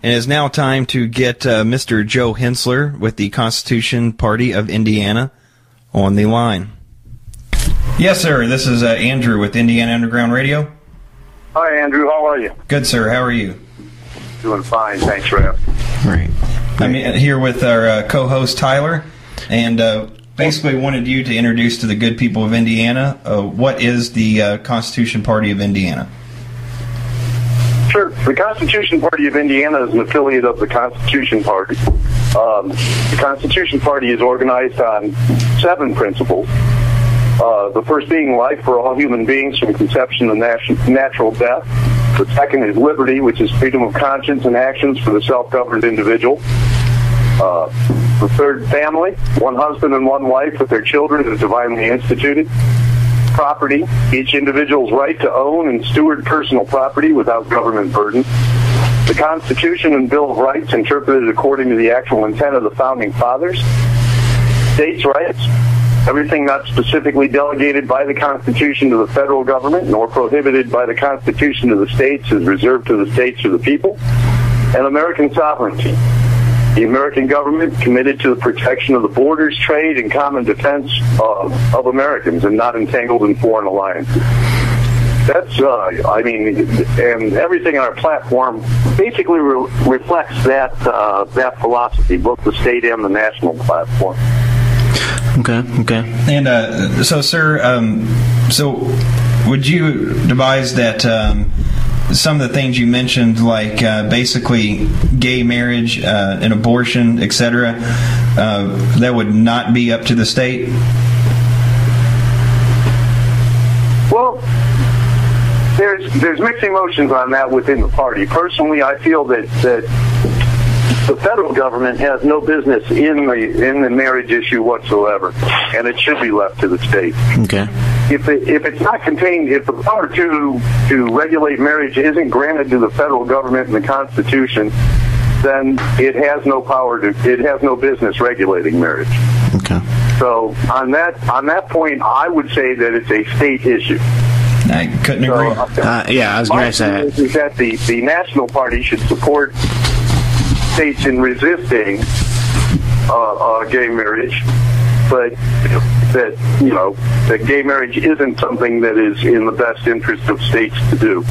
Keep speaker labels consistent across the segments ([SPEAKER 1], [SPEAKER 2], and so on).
[SPEAKER 1] And it is now time to get Mr. Joe Henzler with the Constitution Party of Indiana on the line. Yes, sir. This is Andrew with Indiana Underground Radio.
[SPEAKER 2] Hi, Andrew. How are you?
[SPEAKER 1] Good, sir. How are you?
[SPEAKER 2] Doing fine. Thanks for asking.
[SPEAKER 1] Great. I'm here with our co-host, Tyler, and basically wanted you to introduce to the good people of Indiana what is the Constitution Party of Indiana.
[SPEAKER 2] Sure. The Constitution Party of Indiana is an affiliate of the Constitution Party. The Constitution Party is organized on 7 principles. The first being life for all human beings from conception to natural death. The second is liberty, which is freedom of conscience and actions for the self-governed individual. The third, family, one husband and one wife with their children is divinely instituted. Property, each individual's right to own and steward personal property without government burden. The Constitution and Bill of Rights interpreted according to the actual intent of the Founding Fathers. States' rights, everything not specifically delegated by the Constitution to the federal government nor prohibited by the Constitution to the states is reserved to the states or the people. And American sovereignty. The American government committed to the protection of the borders, trade, and common defense of Americans and not entangled in foreign alliances. That's, and everything on our platform basically reflects that philosophy, both the state and the national platform.
[SPEAKER 1] Okay. And so, sir, so would you devise that some of the things you mentioned, like basically gay marriage and abortion, etc., that would not be up to the state?
[SPEAKER 2] Well, there's mixed emotions on that within the party. Personally, I feel that the federal government has no business in the marriage issue whatsoever, and it should be left to the states.
[SPEAKER 1] Okay.
[SPEAKER 2] If it's not contained, if the power to regulate marriage isn't granted to the federal government in the Constitution, then it has no power it has no business regulating marriage.
[SPEAKER 1] Okay.
[SPEAKER 2] So on that point, I would say that it's a state issue.
[SPEAKER 1] I couldn't agree.
[SPEAKER 3] I was going to say
[SPEAKER 2] that the national party should support states in resisting gay marriage, but that gay marriage isn't something that is in the best interest of states to do.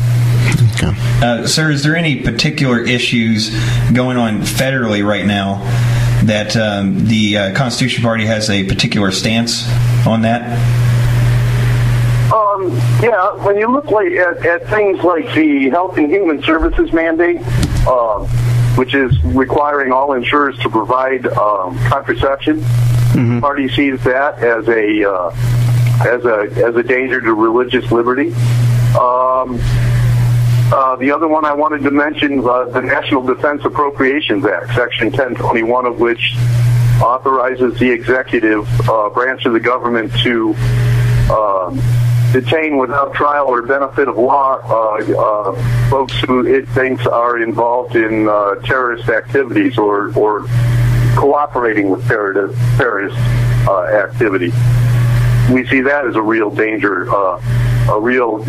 [SPEAKER 1] Okay. Sir, is there any particular issues going on federally right now that the Constitution Party has a particular stance on that?
[SPEAKER 2] When you look at things like the Health and Human Services mandate, which is requiring all insurers to provide contraception, the party sees that as a danger to religious liberty. The other one I wanted to mention, the National Defense Appropriations Act, Section 1021 of which authorizes the executive branch of the government to detain without trial or benefit of law folks who it thinks are involved in terrorist activities or cooperating with terrorist activity. We see that as a real danger, a real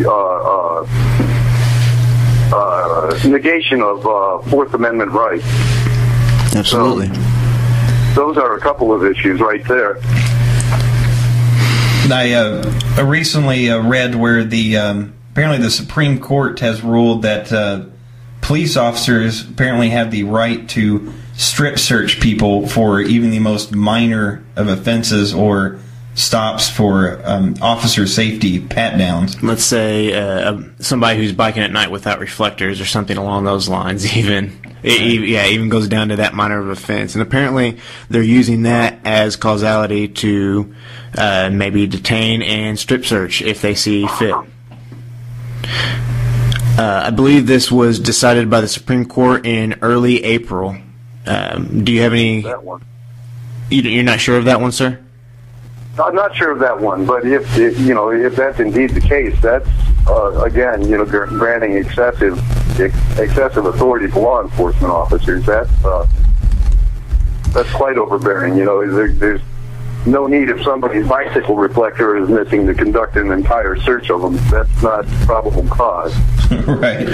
[SPEAKER 2] negation of Fourth Amendment rights.
[SPEAKER 3] Absolutely.
[SPEAKER 2] So, those are a couple of issues right there.
[SPEAKER 1] I recently read where apparently the Supreme Court has ruled that police officers apparently have the right to strip search people for even the most minor of offenses or stops for officer safety pat-downs.
[SPEAKER 3] Let's say somebody who's biking at night without reflectors or something along those lines even. Even goes down to that minor of offense. And apparently they're using that as causality to maybe detain and strip search if they see fit. I believe this was decided by the Supreme Court in early April. Do you have any...
[SPEAKER 2] That one.
[SPEAKER 3] You're not sure of that one, sir?
[SPEAKER 2] I'm not sure of that one, but if that's indeed the case, that's again, granting excessive authority to law enforcement officers. That's quite overbearing. There's no need if somebody's bicycle reflector is missing to conduct an entire search of them. That's not probable cause.
[SPEAKER 1] Right.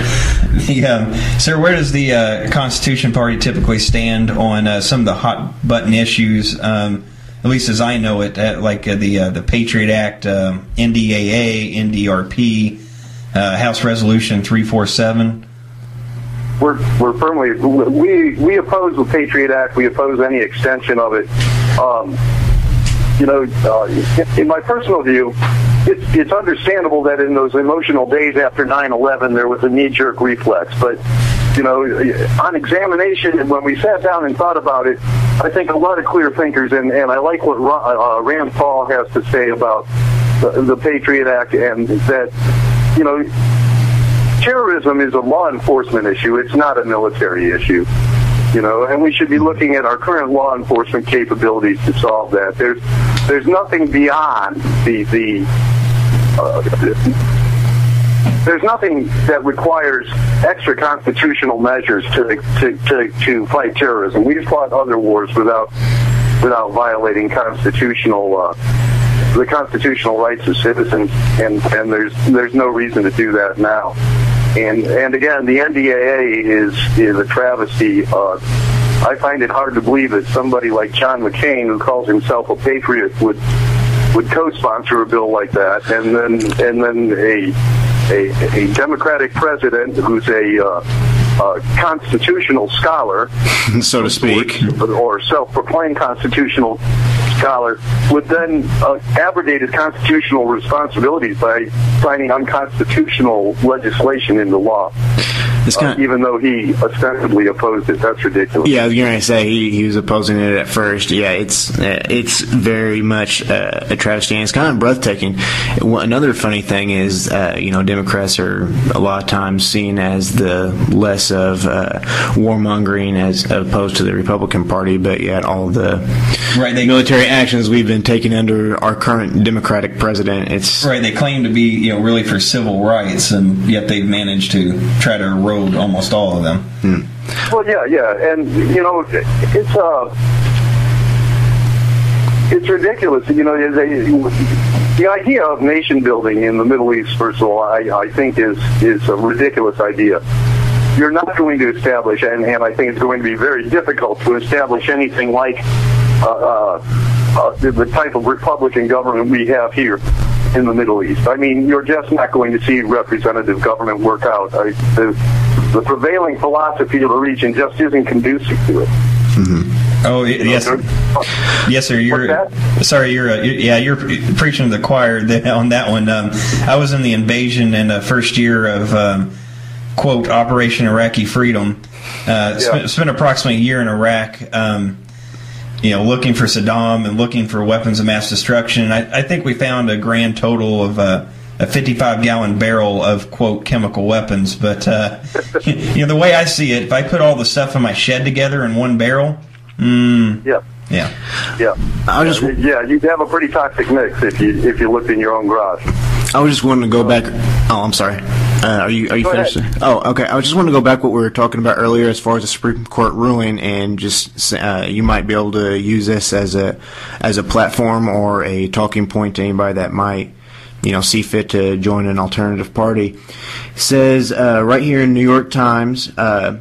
[SPEAKER 1] Sir, where does the Constitution Party typically stand on some of the hot button issues? At least as I know it, like the Patriot Act, NDAA, NDRP, House Resolution 347.
[SPEAKER 2] We're firmly we oppose the Patriot Act. We oppose any extension of it. In my personal view, it's understandable that in those emotional days after 9/11 there was a knee-jerk reflex. But on examination, and when we sat down and thought about it, I think a lot of clear thinkers, and I like what Rand Paul has to say about the Patriot Act, and that terrorism is a law enforcement issue. It's not a military issue. And we should be looking at our current law enforcement capabilities to solve that. There's nothing beyond there's nothing that requires extra constitutional measures to fight terrorism. We've fought other wars without violating the constitutional rights of citizens, and there's no reason to do that now. And again, the NDAA is a travesty. I find it hard to believe that somebody like John McCain, who calls himself a patriot, would co-sponsor a bill like that, and then a Democratic president who's a constitutional scholar,
[SPEAKER 3] so to speak,
[SPEAKER 2] or self-proclaimed constitutional scholar, would then abrogate his constitutional responsibilities by signing unconstitutional legislation into law. Even though he ostensibly opposed it. That's ridiculous.
[SPEAKER 3] Yeah, I was going to say he was opposing it at first. Yeah, it's very much a travesty, and it's kind of breathtaking. Another funny thing is, Democrats are a lot of times seen as the less of warmongering as opposed to the Republican Party, but yet all of the military actions we've been taking under our current Democratic president, it's...
[SPEAKER 1] Right, they claim to be, really for civil rights, and yet they've managed to try to erode almost all of them.
[SPEAKER 2] Well, yeah, and it's ridiculous. The idea of nation building in the Middle East, first of all, I think is a ridiculous idea. You're not going to establish, and I think it's going to be very difficult to establish anything like the type of Republican government we have here in the Middle East. I mean, you're just not going to see representative government work out. The prevailing philosophy of the region just isn't conducive to it.
[SPEAKER 1] Mm-hmm. Oh, yes, yes, sir. You're preaching to the choir on that one. I was in the invasion in the first year of quote Operation Iraqi Freedom. Spent approximately a year in Iraq. Looking for Saddam and looking for weapons of mass destruction. I think we found a grand total of a 55-gallon barrel of, quote, chemical weapons. But, the way I see it, if I put all the stuff in my shed together in one barrel,
[SPEAKER 2] Yeah. You'd have a pretty toxic mix if you looked in your own garage.
[SPEAKER 3] I was just wanting to go back. Oh, I'm sorry. Are you finished? Oh, okay. I was just wanting to go back what we were talking about earlier as far as the Supreme Court ruling, and just you might be able to use this as a platform or a talking point to anybody that might see fit to join an alternative party. It says right here in New York Times,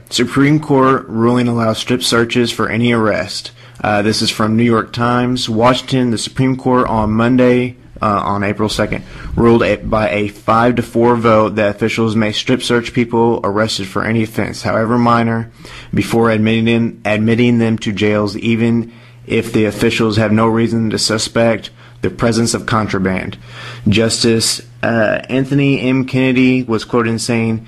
[SPEAKER 3] Supreme Court ruling allows strip searches for any arrest. This is from New York Times. Washington, the Supreme Court on Monday, on April 2nd, ruled by a 5-4 vote that officials may strip search people arrested for any offense, however minor, before admitting them to jails, even if the officials have no reason to suspect the presence of contraband. Justice Anthony M. Kennedy was quoted as saying,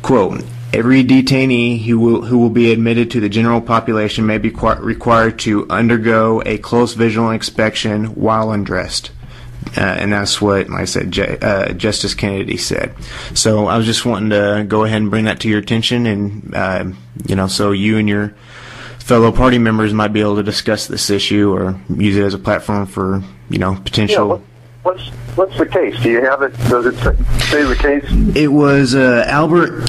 [SPEAKER 3] quote, "Every detainee who will be admitted to the general population may be required to undergo a close visual inspection while undressed." And that's what, like I said, Justice Kennedy said. So I was just wanting to go ahead and bring that to your attention, and so you and your fellow party members might be able to discuss this issue or use it as a platform for potential.
[SPEAKER 2] Yeah, what's the case? Do you have it? Does it say the case?
[SPEAKER 3] It was Albert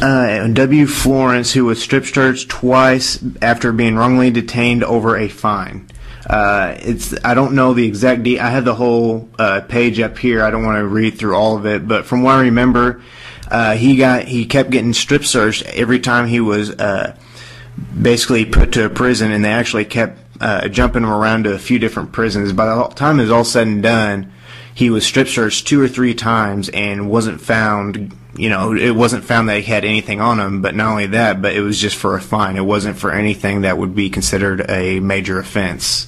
[SPEAKER 3] W. Florence, who was strip searched twice after being wrongly detained over a fine. I don't know the exact I have the whole page up here. I don't want to read through all of it, but from what I remember, he kept getting strip searched every time he was basically put to a prison, and they actually kept jumping him around to a few different prisons. By the time it was all said and done, he was strip searched 2 or 3 times and wasn't found. It wasn't found that he had anything on him, but not only that, but it was just for a fine. It wasn't for anything that would be considered a major offense.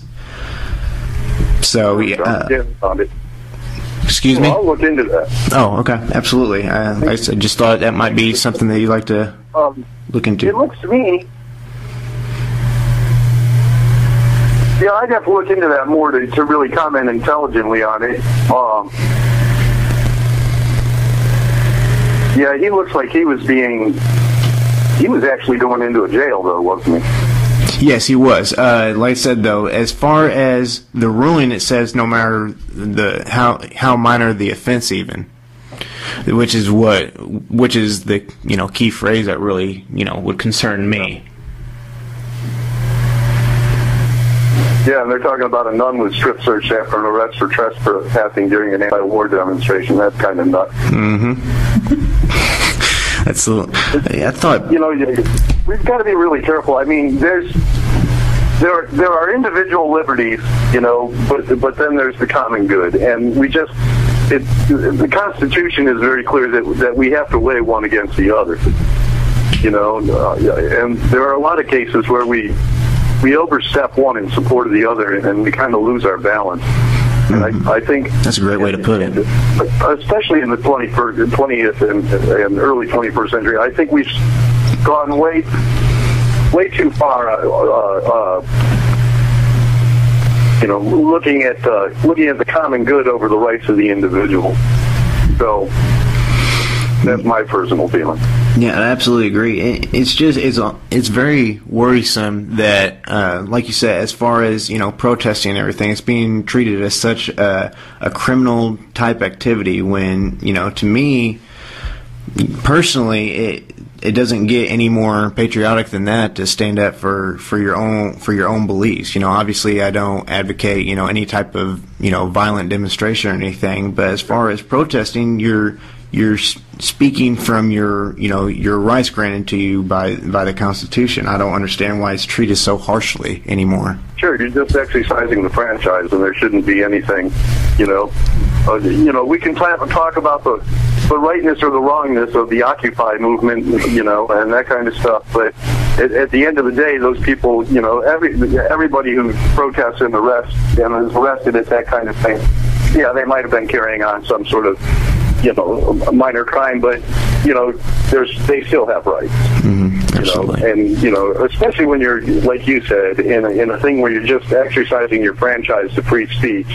[SPEAKER 3] So, excuse me?
[SPEAKER 2] Well, I'll look into that.
[SPEAKER 3] Oh, okay. Absolutely. I just thought that might be something that you'd like to look into.
[SPEAKER 2] It looks to me... Yeah, I'd have to look into that more to really comment intelligently on it. Yeah, he looks like he was actually going into a jail, though, wasn't he?
[SPEAKER 3] Yes, he was. Like I said, though, as far as the ruling, it says no matter how minor the offense, even, which is the key phrase that really would concern me.
[SPEAKER 2] Yeah, and they're talking about a nun was strip searched after an arrest for trespassing during an anti-war demonstration. That's kind of nuts.
[SPEAKER 3] Mm-hmm. That's I thought.
[SPEAKER 2] We've got to be really careful. I mean, there are individual liberties, but then there's the common good, and the Constitution is very clear that we have to weigh one against the other. And there are a lot of cases where we overstep one in support of the other, and we kind of lose our balance. And I think
[SPEAKER 3] that's a great way to put it.
[SPEAKER 2] Especially in the 20th and early 21st century, I think we've gone way too far. Looking at the common good over the rights of the individual. So that's my personal feeling.
[SPEAKER 3] Yeah, I absolutely agree. It's very worrisome that, like you said, as far as protesting and everything, it's being treated as such a criminal type activity. When to me personally, it doesn't get any more patriotic than that to stand up for your own beliefs. Obviously, I don't advocate any type of violent demonstration or anything. But as far as protesting, you're speaking from your rights granted to you by the Constitution. I don't understand why it's treated so harshly anymore.
[SPEAKER 2] Sure, you're just exercising the franchise, and there shouldn't be anything. We can talk about the rightness or the wrongness of the Occupy movement, and that kind of stuff. But at the end of the day, those people, everybody who protests and is arrested at that kind of thing, yeah, they might have been carrying on some sort of a minor crime, but they still have rights.
[SPEAKER 3] Absolutely.
[SPEAKER 2] And especially when you're, like you said, in a thing where you're just exercising your franchise to free speech.